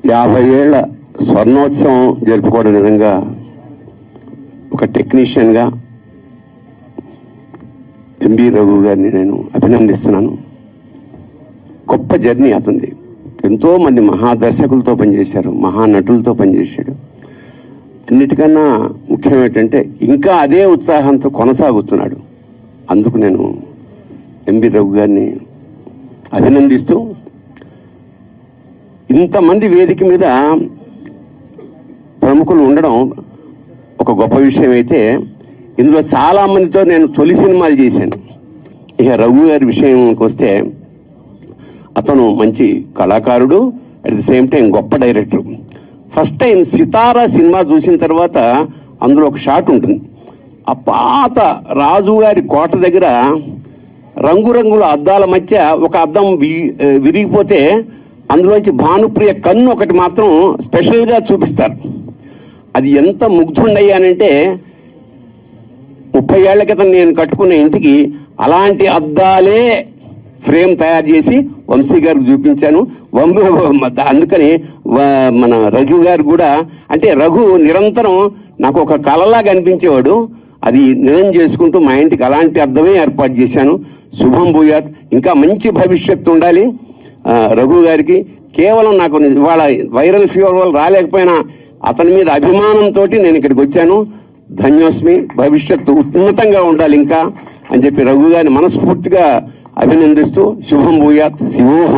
50 ఏళ్ల స్వర్ణోత్సవం జరుపుకోవడం విధంగా ఒక టెక్నీషియన్గా ఎంబీ రఘు గారిని నేను అభినందిస్తున్నాను. గొప్ప జర్నీ అతనిది. ఎంతో మంది మహాదర్శకులతో పనిచేశారు, మహానటులతో పనిచేశాడు. అన్నిటికన్నా ముఖ్యం ఏంటంటే ఇంకా అదే ఉత్సాహంతో కొనసాగుతున్నాడు. అందుకు నేను ఎంబీ రఘు గారిని అభినందిస్తూ, ఇంతమంది వేదిక మీద ప్రముఖులు ఉండడం ఒక గొప్ప విషయం అయితే, ఇందులో చాలా మందితో నేను తొలి సినిమాలు చేశాను. ఇక రఘు గారి విషయంకి వస్తే, అతను మంచి కళాకారుడు, అట్ ది సేమ్ టైం గొప్ప డైరెక్టర్. ఫస్ట్ టైం సితారా సినిమా చూసిన తర్వాత అందులో ఒక షాట్ ఉంటుంది. ఆ పాత రాజుగారి కోట దగ్గర రంగురంగుల అద్దాల మధ్య ఒక అద్దం విరిగిపోతే అందులోంచి భానుప్రియ కన్ను ఒకటి మాత్రం స్పెషల్గా చూపిస్తారు. అది ఎంత ముగ్ధుండయ్యానంటే, 30 ఏళ్ల క్రితం నేను కట్టుకున్న ఇంటికి అలాంటి అద్దాలే ఫ్రేమ్ తయారు చేసి వంశీ గారికి చూపించాను. అందుకని మన రఘు గారు కూడా, అంటే రఘు నిరంతరం నాకు ఒక కళలాగా అనిపించేవాడు. అది నిజం చేసుకుంటూ మా ఇంటికి అలాంటి అద్దమే ఏర్పాటు చేశాను. శుభం భూయాత్, ఇంకా మంచి భవిష్యత్తు ఉండాలి రఘు గారికి. కేవలం నాకు ఇవాళ వైరల్ ఫీవర్ వల్ల రాలేకపోయినా అతని మీద అభిమానంతో నేను ఇక్కడికి వచ్చాను. ధన్యోస్మి, భవిష్యత్తు ఉన్నతంగా ఉండాలి ఇంకా అని చెప్పి రఘు గారిని మనస్ఫూర్తిగా అభినందిస్తూ శుభం భూయాత్, శివోహం.